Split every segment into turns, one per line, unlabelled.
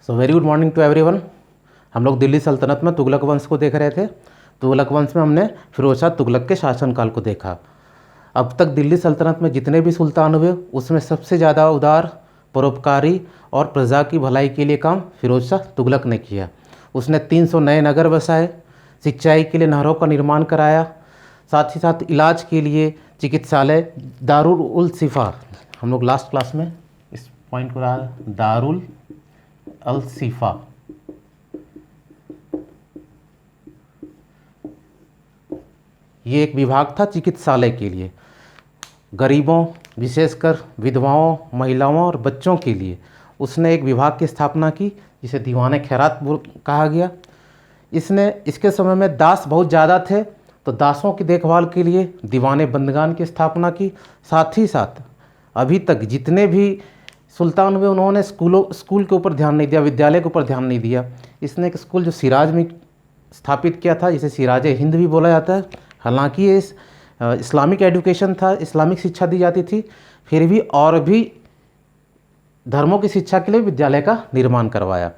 So very good morning to everyone. हम लोग दिल्ली सल्तनत में तुगलक वंश को देख रहे थे। तुगलक वंश में हमने फिरोज शाह तुगलक के शासनकाल को देखा। अब तक दिल्ली सल्तनत में जितने भी सुल्तान हुए उसमें सबसे ज़्यादा उदार, परोपकारी और प्रजा की भलाई के लिए काम फिरोज शाह तुगलक ने किया। उसने 300 नए नगर बसाए, सिंचाई के लिए नहरों का निर्माण कराया, साथ ही साथ इलाज के लिए चिकित्सालय दारुल उल सिफा, हम लोग लास्ट क्लास में इस पॉइंट को रहा, दारुल अल सिफा, ये एक विभाग था चिकित्सालय के लिए, गरीबों विशेषकर विधवाओं, महिलाओं और बच्चों के लिए उसने एक विभाग की स्थापना की जिसे दीवाने खैरात कहा गया। इसके समय में दास बहुत ज़्यादा थे तो दासों की देखभाल के लिए दीवाने बंदगान की स्थापना की। साथ ही साथ अभी तक जितने भी सुल्तान हुए उन्होंने स्कूल के ऊपर ध्यान नहीं दिया, विद्यालय के ऊपर ध्यान नहीं दिया। इसने एक स्कूल जो सिराज में स्थापित किया था जिसे सिराज हिंद भी बोला जाता है। हालांकि ये इस्लामिक एजुकेशन था, इस्लामिक शिक्षा दी जाती थी, फिर भी और भी धर्मों की शिक्षा के लिए विद्यालय का निर्माण करवाया।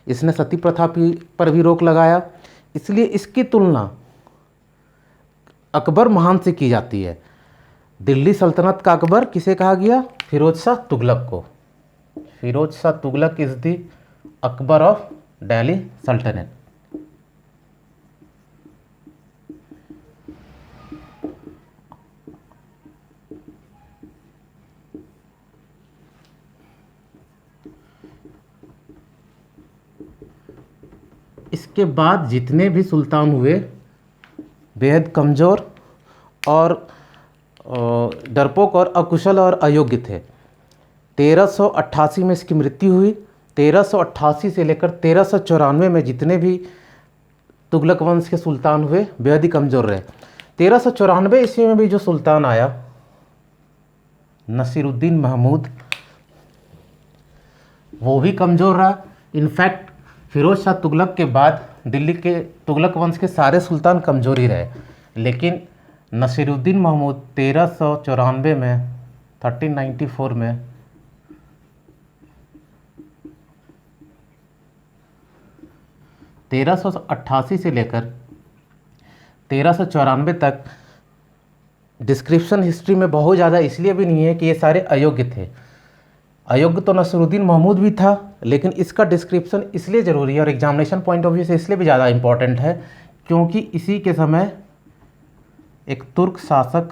इसने सती प्रथा पर भी रोक लगाया, इसलिए इसकी तुलना अकबर महान से की जाती है। दिल्ली सल्तनत का अकबर किसे कहा गया? फिरोज शाह तुगलक को। Firoz Shah Tughlaq is the Akbar of Delhi Sultanate. इसके बाद जितने भी सुल्तान हुए बेहद कमज़ोर और डरपोक और अकुशल और अयोग्य थे। 1388 में इसकी मृत्यु हुई। 1388 से लेकर 1394 में जितने भी तुगलक वंश के सुल्तान हुए बेहद ही कमज़ोर रहे। 1394 ईस्वी में भी जो सुल्तान आया नसीरुद्दीन महमूद, वो भी कमज़ोर रहा। इनफैक्ट फिरोज शाह तुगलक के बाद दिल्ली के तुगलक वंश के सारे सुल्तान कमज़ोर ही रहे, लेकिन नसीरुद्दीन महमूद 1394 में 1394 में से लेकर 1394 तक डिस्क्रिप्शन हिस्ट्री में बहुत ज़्यादा इसलिए भी नहीं है कि ये सारे अयोग्य थे। अयोग्य तो नसीरुद्दीन महमूद भी था, लेकिन इसका डिस्क्रिप्शन इसलिए ज़रूरी है और एग्जामिनेशन पॉइंट ऑफ व्यू से इसलिए भी ज़्यादा इम्पॉर्टेंट है क्योंकि इसी के समय एक तुर्क शासक,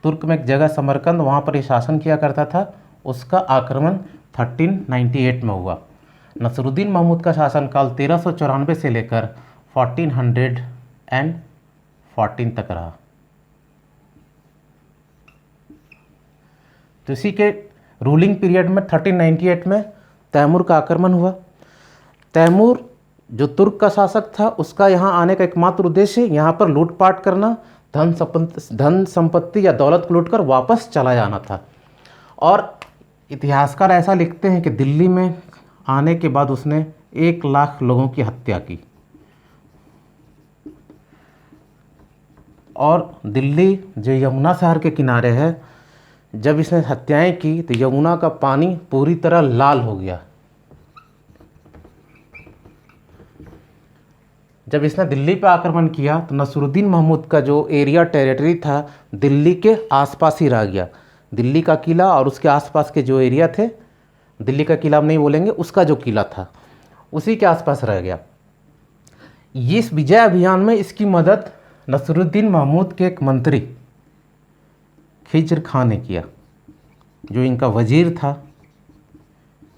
तुर्क में एक जगह समरकंद, वहाँ पर ये शासन किया करता था, उसका आक्रमण 1398 में हुआ। नसीरुद्दीन महमूद का शासनकाल 1394 से लेकर 1414 तक रहा। तो इसी के रूलिंग पीरियड में 1398 में तैमूर का आक्रमण हुआ। तैमूर जो तुर्क का शासक था उसका यहाँ आने का एकमात्र उद्देश्य यहाँ पर लूटपाट करना, धन संपत्ति या दौलत को लूटकर वापस चला जाना था। और इतिहासकार ऐसा लिखते हैं कि दिल्ली में आने के बाद उसने 1 लाख लोगों की हत्या की। और दिल्ली जो यमुना शहर के किनारे है, जब इसने हत्याएं की तो यमुना का पानी पूरी तरह लाल हो गया। जब इसने दिल्ली पर आक्रमण किया तो नसीरुद्दीन महमूद का जो एरिया टेरिटरी था दिल्ली के आसपास ही रह गया। दिल्ली का किला और उसके आसपास के जो एरिया थे, दिल्ली का किला हम नहीं बोलेंगे, उसका जो किला था उसी के आसपास रह गया। इस विजय अभियान में इसकी मदद नसीरुद्दीन महमूद के एक मंत्री खिज्र खां ने किया, जो इनका वजीर था।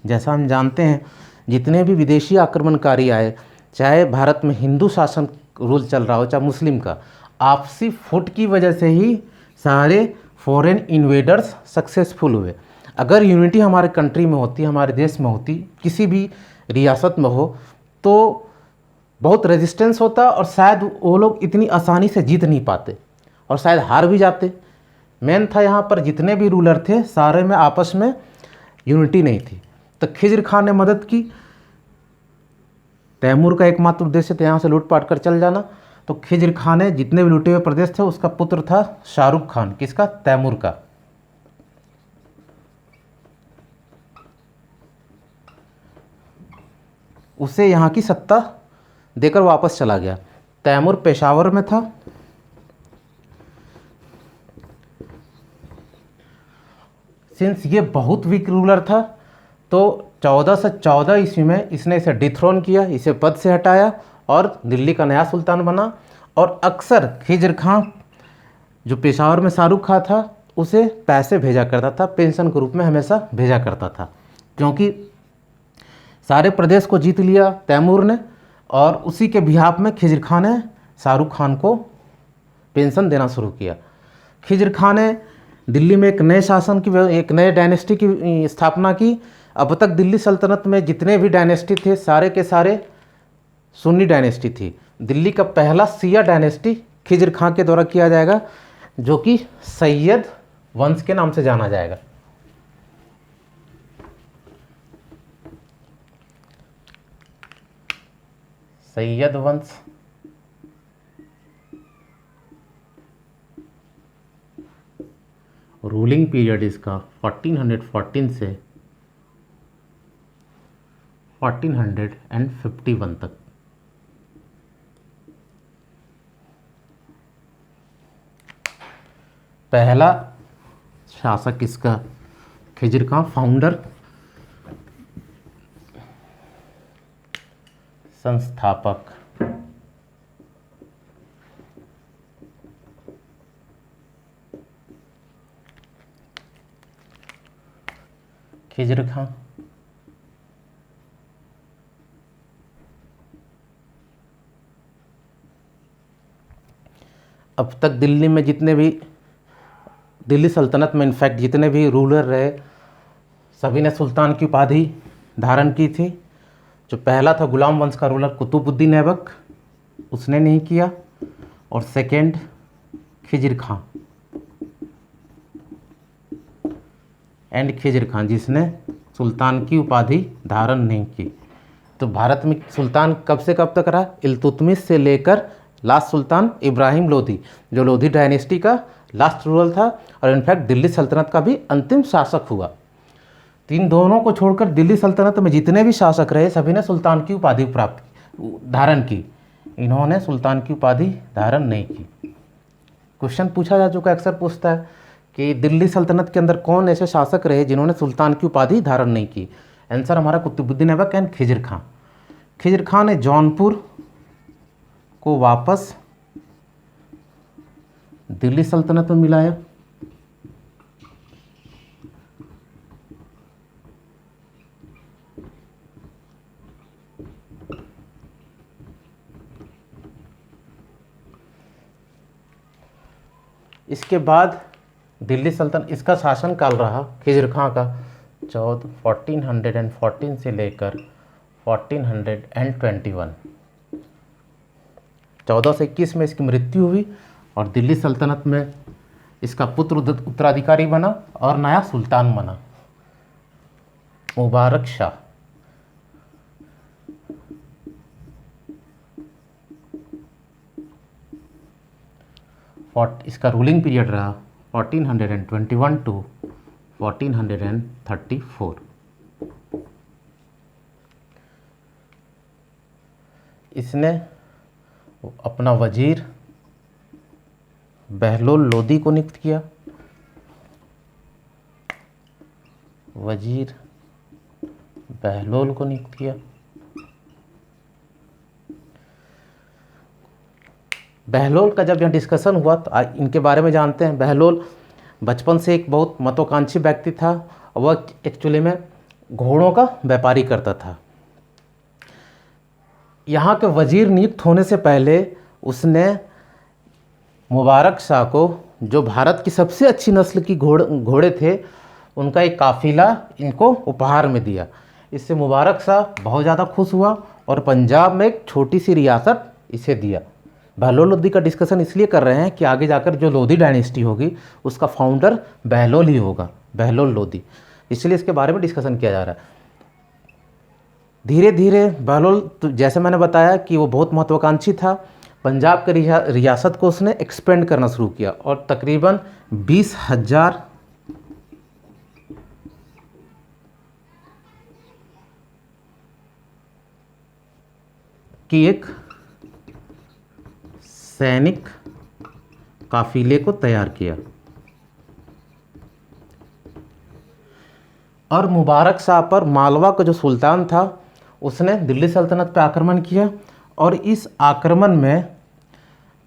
जैसा हम जानते हैं जितने भी विदेशी आक्रमणकारी आए, चाहे भारत में हिंदू शासन रूल चल रहा हो चाहे मुस्लिम का, आपसी फुट की वजह से ही सारे फॉरेन इन्वेडर्स सक्सेसफुल हुए। अगर यूनिटी हमारे कंट्री में होती, हमारे देश में होती, किसी भी रियासत में हो, तो बहुत रेजिस्टेंस होता और शायद वो लोग इतनी आसानी से जीत नहीं पाते और शायद हार भी जाते। मेन था यहाँ पर जितने भी रूलर थे सारे में आपस में यूनिटी नहीं थी। तो खिज्र खान ने मदद की। तैमूर का एकमात्र उद्देश्य था यहाँ से लूटपाट कर चल जाना। तो खिज्र खान ने जितने भी लूटे हुए प्रदेश थे उसका पुत्र था शाहरुख खान। किसका? तैमूर का। उसे यहाँ की सत्ता देकर वापस चला गया। तैमूर पेशावर में था। सिंस ये बहुत वीक रूलर था तो 1414 ईस्वी में इसने इसे डिथ्रोन किया, इसे पद से हटाया और दिल्ली का नया सुल्तान बना। और अक्सर खिज्र खां जो पेशावर में शाहरुख खां था उसे पैसे भेजा करता था, पेंशन के रूप में हमेशा भेजा करता था, क्योंकि सारे प्रदेश को जीत लिया तैमूर ने और उसी के बिहाफ में खिज्र खां ने शाहरुख खान को पेंशन देना शुरू किया। खिज्र खां ने दिल्ली में एक नए शासन की, एक नए डायनेस्टी की स्थापना की। अब तक दिल्ली सल्तनत में जितने भी डायनेस्टी थे सारे के सारे सुन्नी डायनेस्टी थी। दिल्ली का पहला शिया डायनेस्टी खिज्र खां के द्वारा किया जाएगा, जो कि सैयद वंश के नाम से जाना जाएगा। सैयद वंश। रूलिंग पीरियड इसका 1414 से 1451 तक। पहला शासक इसका खिज्र खां, फाउंडर, संस्थापक। खिज्र खां अब तक दिल्ली में जितने भी, दिल्ली सल्तनत में इनफैक्ट जितने भी रूलर रहे सभी ने सुल्तान की उपाधि धारण की थी। जो पहला था गुलाम वंश का रूलर कुतुबुद्दीन ऐबक, उसने नहीं किया। और सेकंड खिज्र खां एंड खिज्र खां जिसने सुल्तान की उपाधि धारण नहीं की। तो भारत में सुल्तान कब से कब तक रहा? इल्तुतमिश से लेकर लास्ट सुल्तान इब्राहिम लोधी, जो लोधी डायनेस्टी का लास्ट रूलर था और इनफैक्ट दिल्ली सल्तनत का भी अंतिम शासक हुआ। तीन दोनों को छोड़कर दिल्ली सल्तनत में जितने भी शासक रहे सभी ने सुल्तान की उपाधि धारण की। इन्होंने सुल्तान की उपाधि धारण नहीं की। क्वेश्चन पूछा जा चुका, अक्सर पूछता है कि दिल्ली सल्तनत के अंदर कौन ऐसे शासक रहे जिन्होंने सुल्तान की उपाधि धारण नहीं की। आंसर हमारा कुतुबुद्दीन ऐबक एंड खिज्र खां। खिज्र खां ने जौनपुर को वापस दिल्ली सल्तनत में मिलाया। इसके बाद दिल्ली सल्तनत, इसका शासन काल रहा खिज्र खां का 1414 से लेकर 1421। 1421 में इसकी मृत्यु हुई और दिल्ली सल्तनत में इसका पुत्र उत्तराधिकारी बना और नया सुल्तान बना मुबारक शाह। इसका रूलिंग पीरियड रहा 1421 टू 1434। इसने अपना वजीर बहलोल लोदी को नियुक्त किया। वजीर बहलोल को नियुक्त किया। बहलोल का जब यहाँ डिस्कशन हुआ तो इनके बारे में जानते हैं। बहलोल बचपन से एक बहुत महत्वाकांक्षी व्यक्ति था और वह एक्चुअली में घोड़ों का व्यापारी करता था। यहाँ के वजीर नियुक्त होने से पहले उसने मुबारक शाह को, जो भारत की सबसे अच्छी नस्ल की घोड़े थे, उनका एक काफिला इनको उपहार में दिया। इससे मुबारक शाह बहुत ज़्यादा खुश हुआ और पंजाब में एक छोटी सी रियासत इसे दिया। बहलोल लोदी का डिस्कशन इसलिए कर रहे हैं कि आगे जाकर जो लोधी डायनेस्टी होगी उसका फाउंडर बहलोल ही होगा, बहलोल लोदी, इसलिए इसके बारे में डिस्कशन किया जा रहा है। धीरे धीरे बहलोल, तो जैसे मैंने बताया कि वो बहुत महत्वाकांक्षी था, पंजाब के रियासत को उसने एक्सपेंड करना शुरू किया और तकरीबन 20,000 20,000 कि एक सैनिक काफिले को तैयार किया और मुबारक शाह पर मालवा का जो सुल्तान था उसने दिल्ली सल्तनत पर आक्रमण किया। और इस आक्रमण में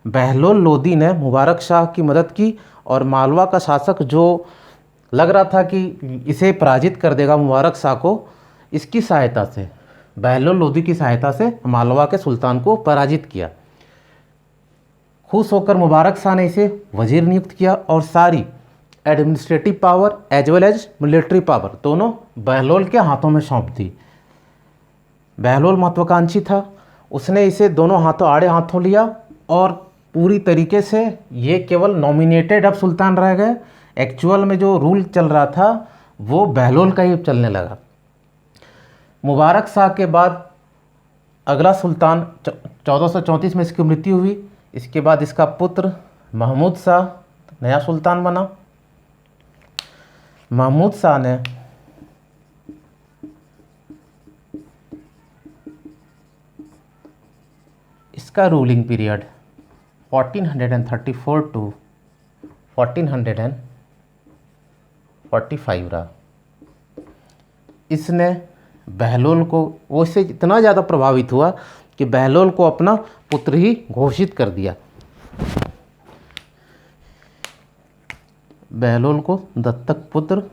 बहलोल लोदी ने मुबारक शाह की मदद की और मालवा का शासक जो लग रहा था कि इसे पराजित कर देगा मुबारक शाह को, इसकी सहायता से, बहलोल लोदी की सहायता से मालवा के सुल्तान को पराजित किया। खुश होकर मुबारक शाह ने इसे वजीर नियुक्त किया और सारी administrative power as well as military power दोनों बहलोल के हाथों में सौंप दी। बहलोल महत्वाकांक्षी था, उसने इसे दोनों हाथों आड़े हाथों लिया और पूरी तरीके से ये केवल नॉमिनेटेड अब सुल्तान रह गए। एक्चुअल में जो रूल चल रहा था वो बहलोल का ही चलने लगा। मुबारक शाह के बाद अगला सुल्तान 1434 में इसकी मृत्यु हुई। इसके बाद इसका पुत्र महमूद शाह नया सुल्तान बना। महमूद शाह ने इसका रूलिंग पीरियड 1434 टू 1445 रहा। इसने बहलोल को, वो इससे इतना ज़्यादा प्रभावित हुआ कि बहलोल को अपना पुत्र ही घोषित कर दिया। बहलोल को दत्तक पुत्र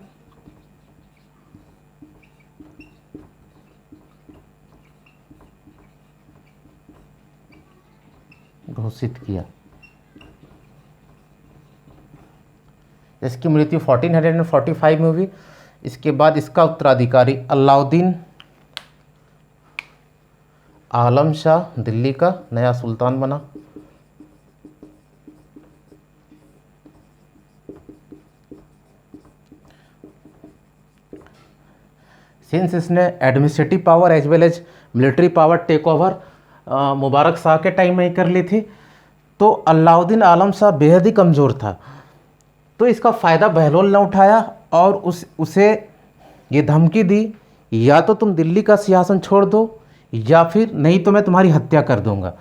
घोषित किया। इसकी मृत्यु 1445 में हुई। इसके बाद इसका उत्तराधिकारी अलाउद्दीन आलम शाह दिल्ली का नया सुल्तान बना। सिंस इसने administrative power as well as military power take over Mubarak Shah के टाइम में ही कर ली थी, तो अलाउद्दीन आलम शाह बेहद ही कमज़ोर था। तो इसका फ़ायदा बहलोल ने उठाया और उसे ये धमकी दी, या तो तुम दिल्ली का सिंहासन छोड़ दो या फिर नहीं तो मैं तुम्हारी हत्या कर दूंगा।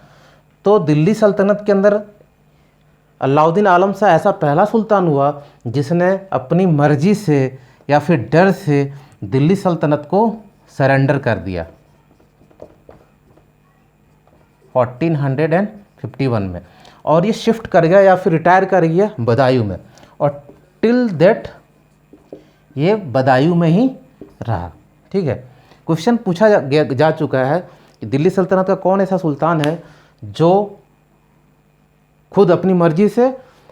तो दिल्ली सल्तनत के अंदर अलाउद्दीन आलम शाह ऐसा पहला सुल्तान हुआ जिसने अपनी मर्जी से या फिर डर से दिल्ली सल्तनत को सरेंडर कर दिया 1451 में, और ये शिफ्ट कर गया या फिर रिटायर कर गया बदायूं में, और टिल दैट ये बदायूं में ही रहा। ठीक है, क्वेश्चन पूछा जा चुका है कि दिल्ली सल्तनत का कौन ऐसा सुल्तान है जो खुद अपनी मर्जी से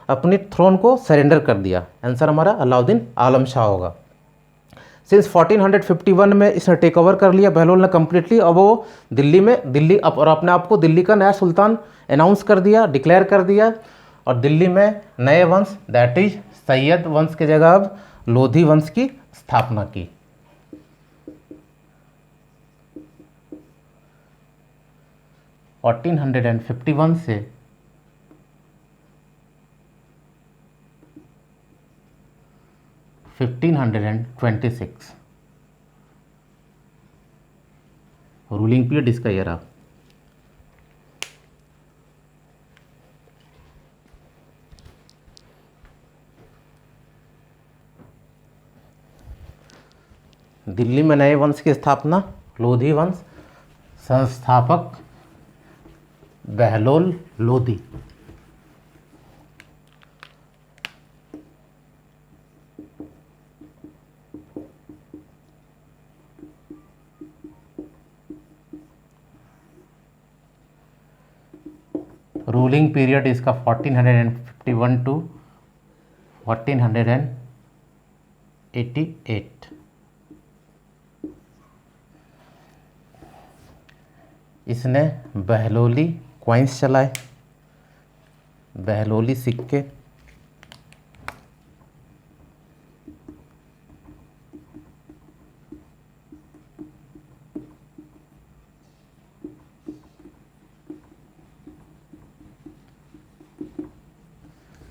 अपनी थ्रोन को सरेंडर कर दिया। आंसर हमारा अलाउद्दीन आलम शाह होगा। सिंस 1451 में इसने टेक ओवर कर लिया बहलोल ने कम्प्लीटली, और वो दिल्ली और अपने आप को दिल्ली का नया सुल्तान अनाउंस कर दिया, डिक्लेयर कर दिया, और दिल्ली में नए वंश दैट इज सैयद वंश की जगह अब लोधी वंश की स्थापना की। फोर्टीन 1451 से 1526 रूलिंग पीरियड इसका ये रहा। दिल्ली में नए वंश की स्थापना, लोधी वंश, संस्थापक बहलोल लोधी। रूलिंग पीरियड इसका 1451 टू 1488। इसने बहलोली कॉइन्स चलाए, बहलोली सिक्के,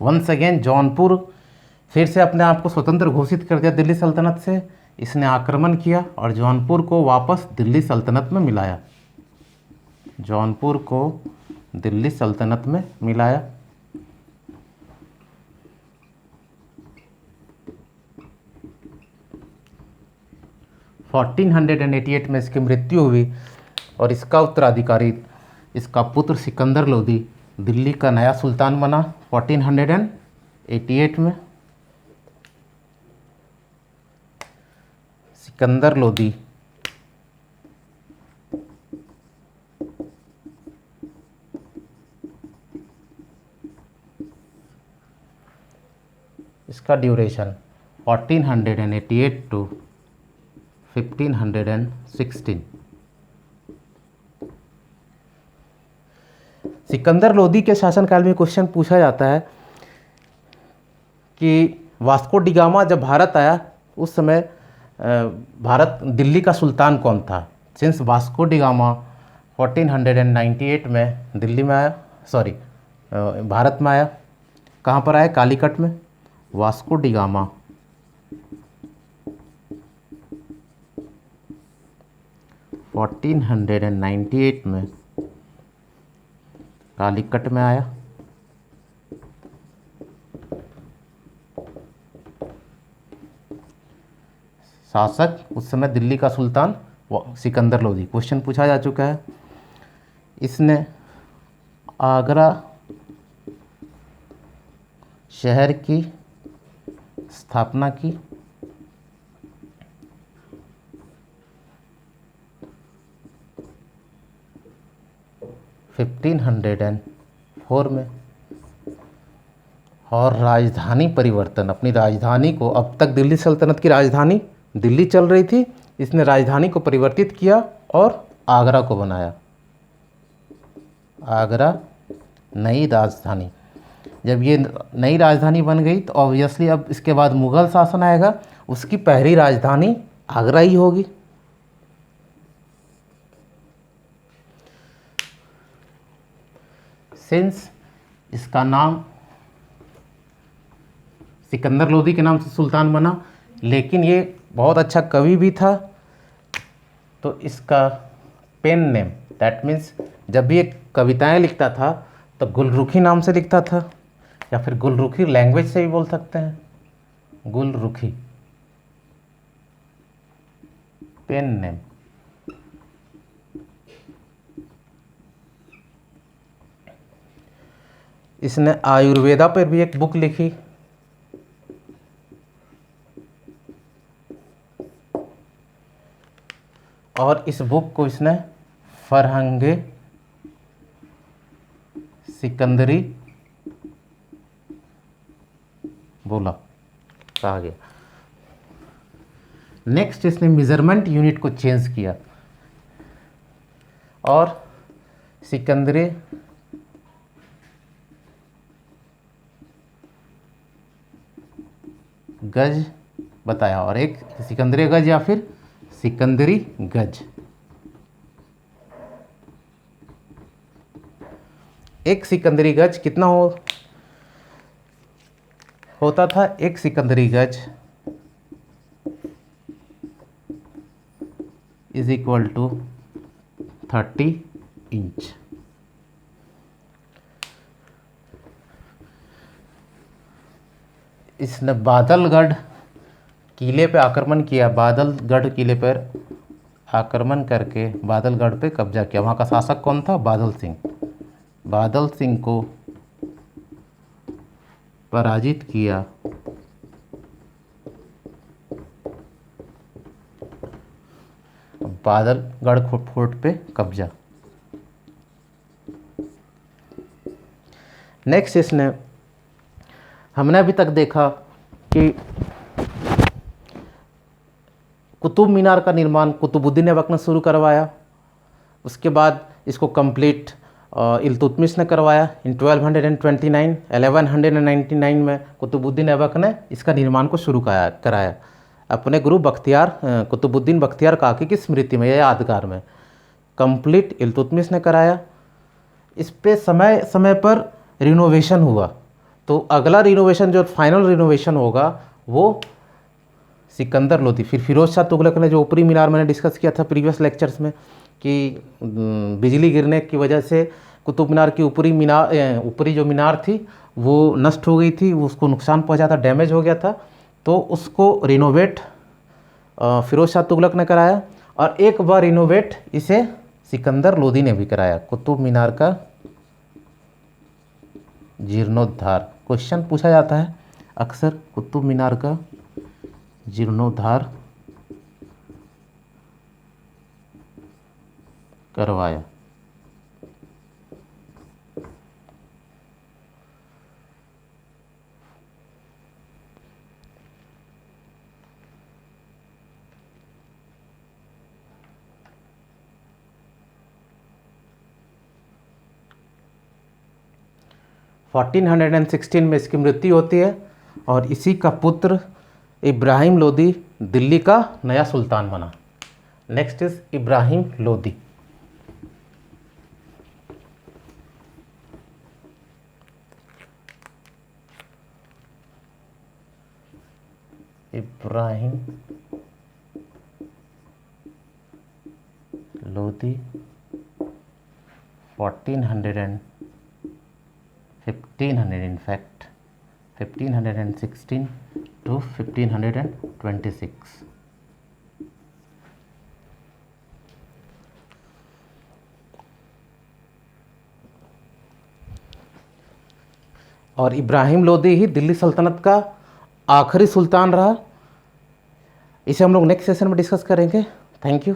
वंस अगेन जौनपुर फिर से अपने आप को स्वतंत्र घोषित कर दिया दिल्ली सल्तनत से। इसने आक्रमण किया और जौनपुर को वापस दिल्ली सल्तनत में मिलाया। जौनपुर को दिल्ली सल्तनत में मिलाया। फोर्टीन 1488 में इसकी मृत्यु हुई और इसका उत्तराधिकारी, इसका पुत्र सिकंदर लोदी दिल्ली का नया सुल्तान बना 1488 में। सिकंदर लोदी इसका ड्यूरेशन 1488 टू 1516। सिकंदर लोदी के शासनकाल में क्वेश्चन पूछा जाता है कि वास्को डी गामा जब भारत आया उस समय भारत दिल्ली का सुल्तान कौन था। सिंस वास्को डी गामा 1498 में दिल्ली में आया, सॉरी भारत में आया, कहाँ पर आया, कालीकट में। वास्को डी गामा (1498) में कालीकट में आया। शासक उस समय दिल्ली का सुल्तान सिकंदर लोदी। क्वेश्चन पूछा जा चुका है। इसने आगरा शहर की स्थापना की। (1504) में। और राजधानी परिवर्तन, अपनी राजधानी को, अब तक दिल्ली सल्तनत की राजधानी दिल्ली चल रही थी, इसने राजधानी को परिवर्तित किया और आगरा को बनाया। आगरा नई राजधानी। जब ये नई राजधानी बन गई तो ऑब्वियसली अब इसके बाद मुग़ल शासन आएगा, उसकी पहली राजधानी आगरा ही होगी। सिंस इसका नाम सिकंदर लोदी के नाम से सुल्तान बना, लेकिन ये बहुत अच्छा कवि भी था, तो इसका पेन नेम, दैट मीन्स जब भी एक कविताएं लिखता था तो गुलरुखी नाम से लिखता था, या फिर गुलरुखी लैंग्वेज से भी बोल सकते हैं, गुलरुखी पेन नेम। इसने आयुर्वेदा पर भी एक बुक लिखी। और इस बुक को इसने फरहंगे सिकंदरी बोला, कहा गया। नेक्स्ट इसने मेजरमेंट यूनिट को चेंज किया और सिकंदरी गज बताया, और एक सिकंदरी गज या फिर सिकंदरी गज। एक सिकंदरी गज कितना होता था? एक सिकंदरी गज इज इक्वल टू 30 इंच। इसने बादलगढ़ किले पे आक्रमण किया। बादलगढ़ किले पर आक्रमण करके बादलगढ़ पे कब्जा किया। वहाँ का शासक कौन था? बादल सिंह। बादल सिंह को पराजित किया। बादलगढ़ फोर्ट पे कब्जा। नेक्स्ट इसने, हमने अभी तक देखा कि कुतुब मीनार का निर्माण कुतुबुद्दीन ऐबक ने शुरू करवाया। उसके बाद इसको कंप्लीट इल्तुतमिश ने करवाया इन 1199 में कुतुबुद्दीन ऐबक ने इसका निर्माण को शुरू कराया अपने गुरु कुतुबुद्दीन बख्तियार काकी की स्मृति में या यादगार में। कंप्लीट इल्तुतमिश ने कराया। इस पे समय समय पर रिनोवेशन हुआ, तो अगला रिनोवेशन जो फाइनल रिनोवेशन होगा वो सिकंदर लोदी, फिर फिरोज शाह तुगलक ने, जो ऊपरी मीनार मैंने डिस्कस किया था प्रीवियस लेक्चर्स में, कि बिजली गिरने की वजह से कुतुब मीनार की ऊपरी जो मीनार थी वो नष्ट हो गई थी, उसको नुकसान पहुंचा था, डैमेज हो गया था। तो उसको रिनोवेट फिरोज शाह तुगलक ने कराया, और एक बार रिनोवेट इसे सिकंदर लोदी ने भी कराया, कुतुब मीनार का जीर्णोद्धार। क्वेश्चन पूछा जाता है अक्सर, कुतुब मीनार का जीर्णोद्धार करवाया। फोर्टीन 1416 में इसकी मृत्यु होती है, और इसी का पुत्र इब्राहिम लोदी दिल्ली का नया सुल्तान बना। Next is Ibrahim Lodi. Ibrahim Lodi 1500 in fact 1516 to 1526। और इब्राहिम लोदी ही दिल्ली सल्तनत का आखिरी सुल्तान रहा। इसे हम लोग नेक्स्ट सेशन में डिस्कस करेंगे। Thank you.